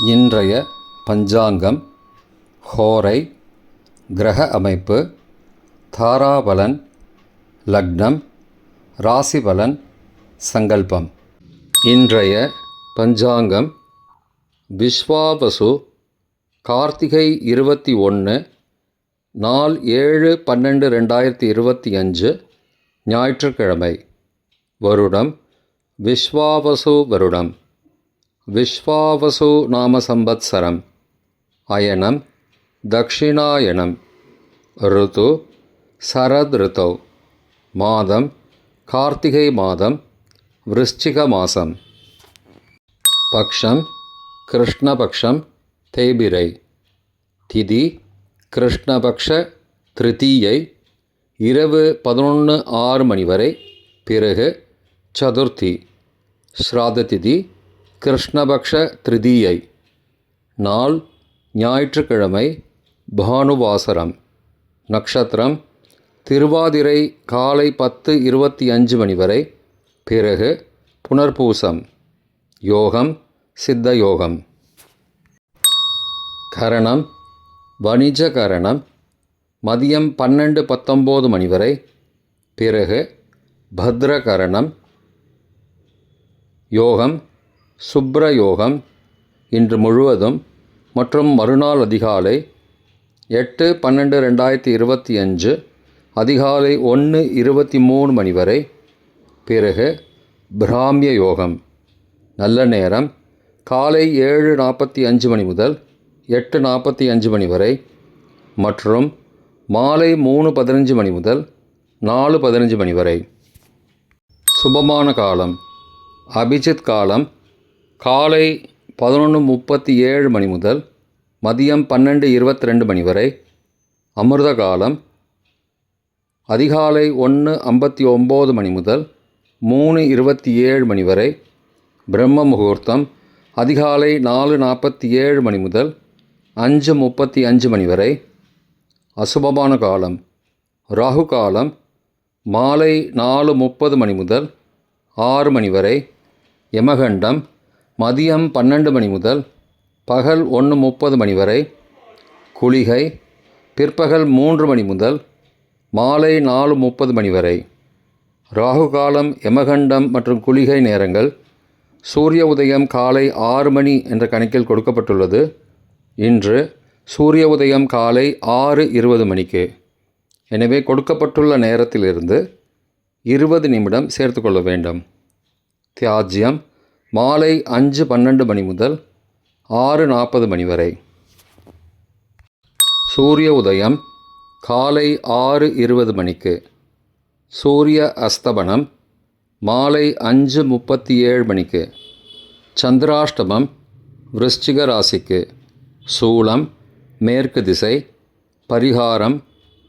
இன்றைய பஞ்சாங்கம், ஹோரை, கிரக அமைப்பு, தாராபலன், லக்னம், ராசிபலன், சங்கல்பம். இன்றைய பஞ்சாங்கம் விஸ்வாவசு, கார்த்திகை 21, நாள் 7/12/2025, ஞாயிற்றுக்கிழமை. வருடம் விஸ்வாவசு வருடம். விஸ்வாவசு நாம சம்பத்சரம். அயனம் தக்ஷிணாயனம். ருது சரத் ருதௌ. மாதம் கார்த்திகை மாதம், விருச்சிக மாசம். பக்ஷம் கிருஷ்ணபக்ஷம், தேய்பிரை. திதி கிருஷ்ணபக்ஷ திருத்தீயை, இரவு 11:06 வரை. பிறகு சதுர்த்தி. ஸ்ராத திதி கிருஷ்ணபக்ஷ திருதீயை. நாள் ஞாயிற்றுக்கிழமை, பானுவாசரம். நக்ஷத்திரம் திருவாதிரை காலை 10:25 வரை. பிறகு புனர்பூசம். யோகம் சித்த யோகம். கரணம் வணிஜ கரணம், மதியம் 12:19 வரை. பிறகு பத்ரகரணம். யோகம் சுப்ர யோகம், இன்று முழுவதும் மற்றும் மறுநாள் அதிகாலை 8/12/2025 அதிகாலை 1:23 வரை. பிறகு பிராமிய யோகம். நல்ல நேரம் காலை 7:45 முதல் 8:45 வரை மற்றும் மாலை 3:15 முதல் 4:15 வரை. சுபமான காலம் அபிஜித் காலம் காலை 11:37 முதல் மதியம் 12:22 வரை. அமிர்த காலம் அதிகாலை 1:59 முதல் 3:27 வரை. பிரம்ம முகூர்த்தம் அதிகாலை 4:47 முதல் 5:35 வரை. அசுபமான காலம் ராகு காலம் மாலை 4:30 முதல் 6 வரை. யமகண்டம் மதியம் 12 முதல் பகல் 1:30 வரை. குளிகை பிற்பகல் 3 முதல் மாலை 4:30 வரை. ராகு காலம், யமகண்டம் மற்றும் குளிகை நேரங்கள் சூரிய உதயம் காலை 6 என்ற கணக்கில் கொடுக்கப்பட்டுள்ளது. இன்று சூரிய உதயம் காலை 6:20 எனவே கொடுக்கப்பட்டுள்ள நேரத்திலிருந்து 20 நிமிடம் சேர்த்துக்கொள்ள வேண்டும். தியாஜ்யம் மாலை 5:12 முதல் 6:40 வரை. சூரிய உதயம் காலை 6:20. சூரிய அஸ்தமனம் மாலை 5:37. சந்திராஷ்டமம் விருச்சிக ராசிக்கு. சூலம் மேற்கு திசை. பரிகாரம்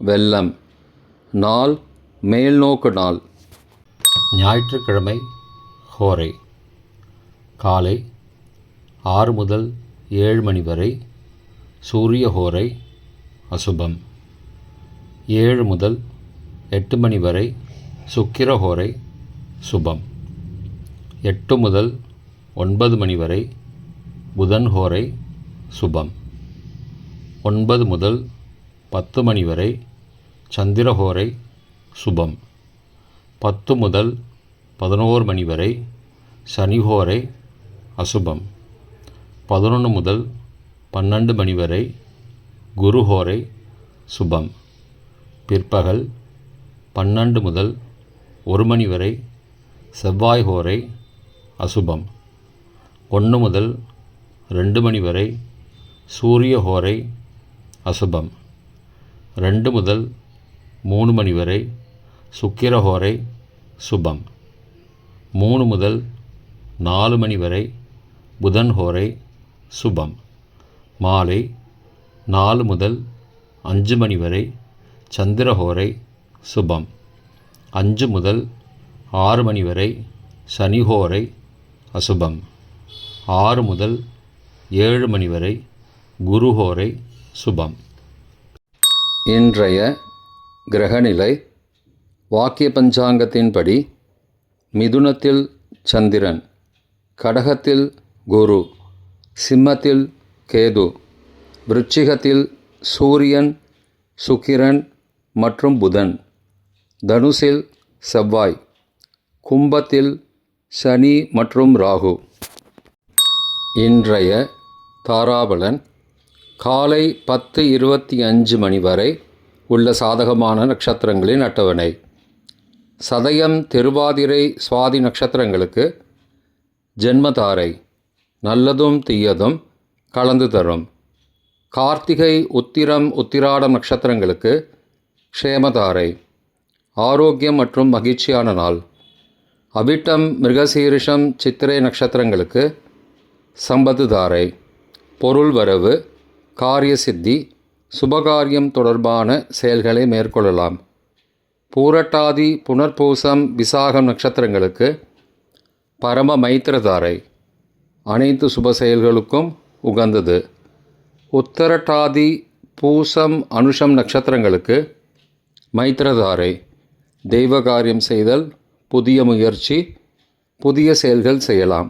வெல்லம். நாள் மேல்நோக்கு நாள். ஞாயிற்றுக்கிழமை. ஹோரை காலை 6 முதல் 7 வரை. சூரிய ஹோரை அசுபம். 7 முதல் 8 வரை சுக்கிர ஹோரை சுபம். 8 முதல் 9 வரை புதன் ஹோரை சுபம். 9 முதல் 10 வரை சந்திர ஹோரை சுபம். 10 முதல் 11 வரை சனி ஹோரை அசுபம். 11 முதல் 12 வரை குரு ஹோரை சுபம். பிற்பகல் 12 முதல் 1 வரை செவ்வாய் ஹோரை அசுபம். 1 முதல் 2 வரை சூரிய ஹோரை அசுபம். 2 முதல் 3 வரை சுக்கிர ஹோரை சுபம். 3 முதல் 4 வரை புதன் ஹோரை சுபம். மாலை 4 முதல் 5 வரை சந்திர ஹோரை சுபம். 5 முதல் 6 வரை சனி ஹோரை அசுபம். 6 முதல் 7 வரை குரு ஹோரை சுபம். இன்றைய கிரகநிலை வாக்கிய பஞ்சாங்கத்தின்படி மிதுனத்தில் சந்திரன், கடகத்தில் குரு, சிம்மத்தில் கேது, விருச்சிகத்தில் சூரியன், சுக்கிரன் மற்றும் புதன், தனுசில் செவ்வாய், கும்பத்தில் சனி மற்றும் ராகு. இன்றைய தாராபலன் காலை 10:25 மணி வரை உள்ள சாதகமான நட்சத்திரங்களின் அட்டவணை. சதயம், திருவாதிரை, சுவாதி நட்சத்திரங்களுக்கு ஜென்மதாரை நல்லதும் தீயதும் கலந்து தரும். கார்த்திகை, உத்திரம், உத்திராடம் நட்சத்திரங்களுக்கு க்ஷேமதாரை ஆரோக்கியம் மற்றும் மகிழ்ச்சியான நாள். அவிட்டம், மிருகசீரிஷம், சித்திரை நட்சத்திரங்களுக்கு சம்பத்து தாரை பொருள் வரவு, காரிய சித்தி, சுபகாரியம் தொடர்பான செயல்களை மேற்கொள்ளலாம். பூரட்டாதி, புனர்பூசம், விசாகம் நட்சத்திரங்களுக்கு பரம மைத்திரதாரை அனைத்து சுப செயல்களுக்கும் உகந்தது. உத்தரட்டாதி, பூசம், அனுஷம் நட்சத்திரங்களுக்கு மைத்திரதாரை தெய்வ காரியம் செய்தல், புதிய முயற்சி, புதிய செயல்கள் செய்யலாம்.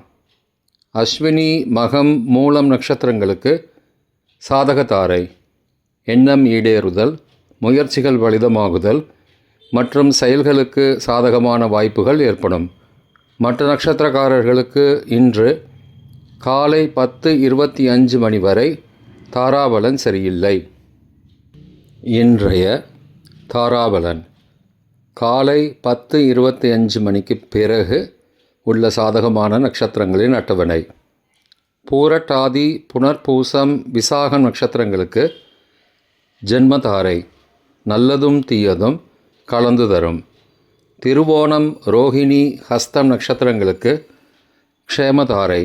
அஸ்வினி, மகம், மூலம் நட்சத்திரங்களுக்கு சாதகதாரை எண்ணம் ஈடேறுதல், முயற்சிகள் பலிதமாகுதல் மற்றும் செயல்களுக்கு சாதகமான வாய்ப்புகள் ஏற்படும். மற்ற நட்சத்திரக்காரர்களுக்கு இன்று காலை 10:25 மணி வரை தாராபலன் சரியில்லை. இன்றைய தாராபலன் காலை 10:25 மணிக்கு பிறகு உள்ள சாதகமான நட்சத்திரங்களின் அட்டவணை. பூரட்டாதி, புனர்பூசம், விசாகம் நட்சத்திரங்களுக்கு ஜென்மதாரை நல்லதும் தீயதும் கலந்து தரும். திருவோணம், ரோஹிணி, ஹஸ்தம் நட்சத்திரங்களுக்கு க்ஷேமதாரை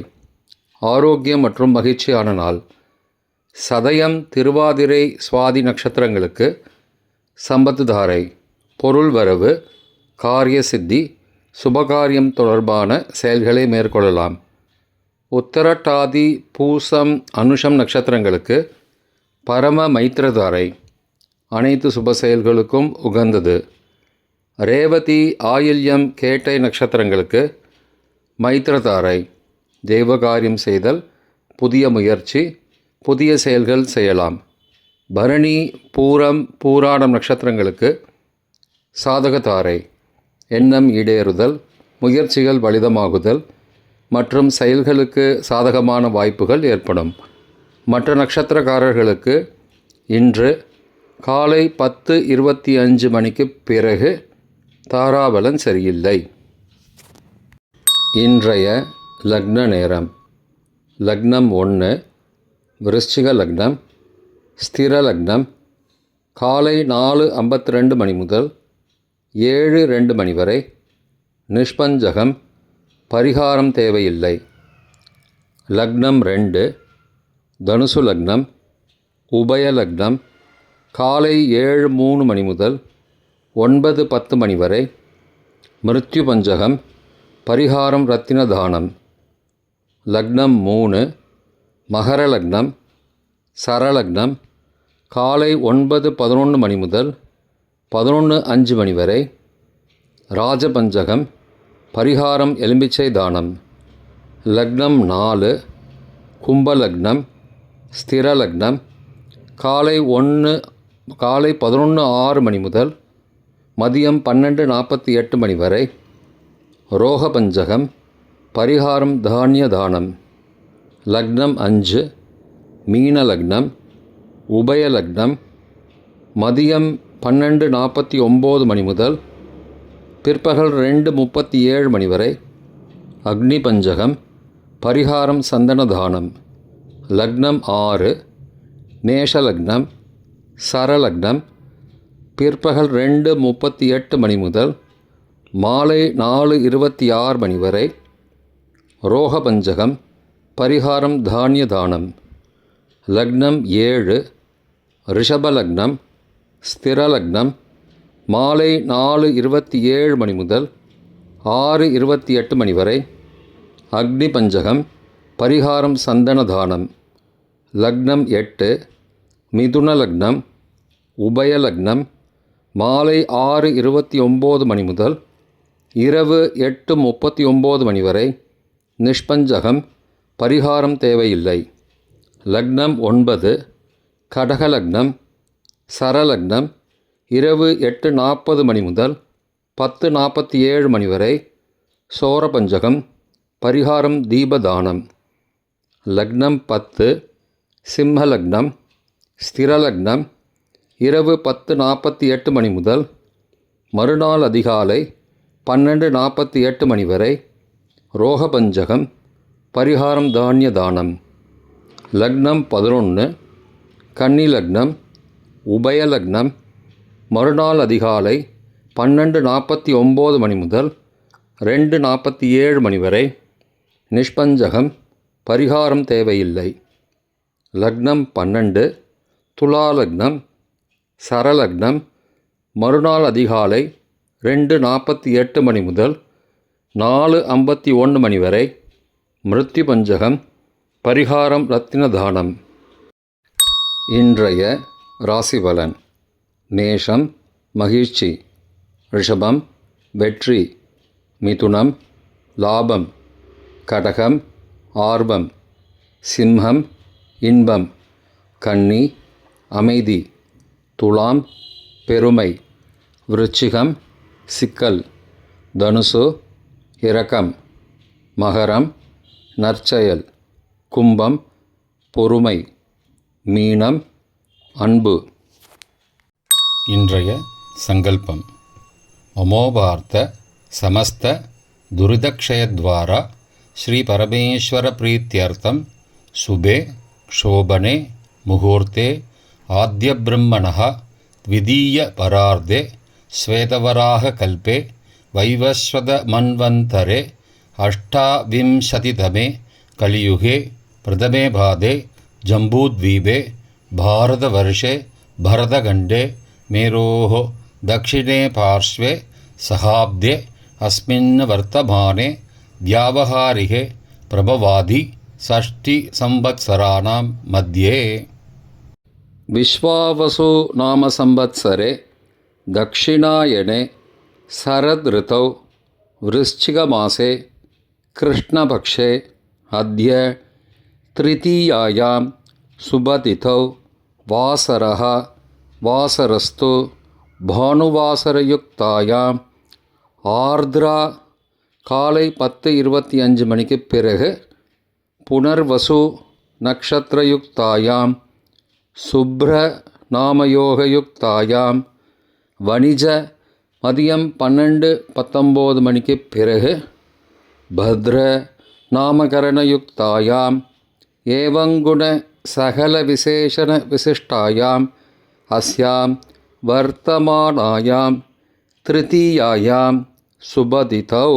ஆரோக்கியம் மற்றும் மகிழ்ச்சியான நாள். சதயம், திருவாதிரை, சுவாதி நட்சத்திரங்களுக்கு சம்பத்து தாரை பொருள் வரவு, காரிய சித்தி, சுபகாரியம் தொடர்பான செயல்களை மேற்கொள்ளலாம். உத்தரட்டாதி, பூசம், அனுஷம் நட்சத்திரங்களுக்கு பரம மைத்திரதாரை அனைத்து சுப செயல்களுக்கும் உகந்தது. ரேவதி, ஆயில்யம், கேட்டை நட்சத்திரங்களுக்கு மைத்திரதாரை தெய்வகாரியம் செய்தல், புதிய முயற்சி, புதிய செயல்கள் செய்யலாம். பரணி, பூரம், பூராடம் நட்சத்திரங்களுக்கு சாதகதாரை எண்ணம் ஈடேறுதல், முயற்சிகள் பலிதமாகுதல் மற்றும் செயல்களுக்கு சாதகமான வாய்ப்புகள் ஏற்படும். மற்ற நட்சத்திரக்காரர்களுக்கு இன்று காலை 10:25 மணிக்கு பிறகு தாராபலன் சரியில்லை. இன்றைய லக்ன நேரம். லக்னம் 1 விருச்சிக லக்னம், ஸ்திர லக்னம். காலை 4:52 மணி முதல் 7:02 மணி வரை நிஷ்பஞ்சகம், பரிகாரம் தேவையில்லை. லக்னம் 2 தனுசு லக்னம், உபய லக்னம். காலை 7:03 மணி முதல் 9:10 மணி வரை மிருத்யு பஞ்சகம், பரிகாரம் ரத்தின தானம். லக்னம் 3 மகர லக்னம், சரலக்னம். காலை 9:11 மணி முதல் 11:05 மணி வரை ராஜபஞ்சகம், பரிகாரம் எலும்பிச்சை தானம். லக்னம் 4 கும்பலக்னம், ஸ்திர லக்னம். காலை 11:06 மணி முதல் மதியம் 12:48 மணி வரை ரோகபஞ்சகம், பரிகாரம் தானிய தானம். லக்னம் 5 மீன லக்னம், உபய லக்னம். மதியம் 12:49 மணி முதல் பிற்பகல் 2:37 மணி வரை அக்னி பஞ்சகம், பரிகாரம் சந்தன தானம். லக்னம் 6 மேஷ லக்னம், சரலக்னம். பிற்பகல் 2:38 மணி முதல் மாலை 4:26 மணி வரை ரோகபஞ்சகம், பரிகாரம் தானிய தானம். லக்னம் 7 ரிஷபலக்னம், ஸ்திர லக்னம். மாலை 4:27 மணி முதல் 6:28 மணி வரை அக்னி பஞ்சகம், பரிகாரம் சந்தன தானம். லக்னம் 8 மிதுன லக்னம், உபய லக்னம். மாலை 6:29 மணி முதல் இரவு 8:39 மணி வரை நிஷ்பஞ்சகம், பரிகாரம் தேவையில்லை. லக்னம் 9, கடக லக்னம், சரலக்னம் இரவு 8:40 மணி முதல் 10:47 மணி வரை, சோரபஞ்சகம், பரிகாரம் தீபதானம். லக்னம் 10, சிம்மலக்னம், ஸ்திரலக்னம் இரவு 10:48 மணி முதல் மறுநாள் அதிகாலை 12:48 மணி வரை, ரோகபஞ்சகம், பரிகாரம் தானிய தானம். லக்னம் 11, கன்னி லக்னம், உபயலக்னம் மறுநாள் அதிகாலை 12:49 மணி முதல் 2:47 மணி வரை, நிஷ்பஞ்சகம், பரிகாரம் தேவையில்லை. லக்னம் 12, துலா லக்னம், சரலக்னம் மறுநாள் அதிகாலை 2:48 மணி முதல் 4:51 மணி வரை, மிருத்யு பஞ்சகம், பரிகாரம் ரத்தின தானம். இன்றைய ராசிபலன். மேஷம் மகிழ்ச்சி, ரிஷபம் வெற்றி, மிதுனம் லாபம், கடகம் ஆர்வம், சிம்மம் இன்பம், கன்னி அமைதி, துலாம் பெருமை, விருச்சிகம் சிக்கல், தனுசு இரக்கம், மகரம் நற்செயல், கும்பம் பொறுமை, மீனம் அன்பு. இன்றைய சங்கல்பம். மமோபார்த்த சமஸ்த துரிதக்ஷயத்வாரா ஸ்ரீ பரமேஸ்வர பிரீத்யர்த்தம் சுபே க்ஷோபனே முகூர்த்தே ஆத்ய பிரம்மணः த்விதீய பரார்த்தே ஸ்வேதவராக கல்பே வைவஸ்வத மன்வந்தரே அஷ்டாவிம்சதிதமே கலியுகே பிரதமே பாதே ஜம்பூத்வீபே பாரதவர்ஷே பரதகண்டே மேரோः दक्षिणे पार्श्वे सहाब्दे अस्मिन् वर्तमाने व्यावहारिके प्रभवादि षष्टिसंवत्सराणां मध्ये. विश्वावसु नाम संवत्सरे दक्षिणायने शरद ऋतौ वृश्चिकमासे कृष्णपक्षे अद्य तृतीयायां शुभतिथौ वासरः வாசரஸ்து பானுவாசரயுக்தாயாம் ஆர்திரா காலை 10:25 மணிக்கு பிறகு புனர்வசு நக்ஷத்ரயுக்தாயாம் சுப்ர நாமயோகயுக்தாயாம் வணிஜ மதியம் 12:19 மணிக்கு பிறகு பத்ர நாமகரணயுக்தாயாம் ஏவங்குண சகல விசேஷண விசிஷ்டாயாம் अस्यां वर्तमानायां तृतीयायां शुभतिथौ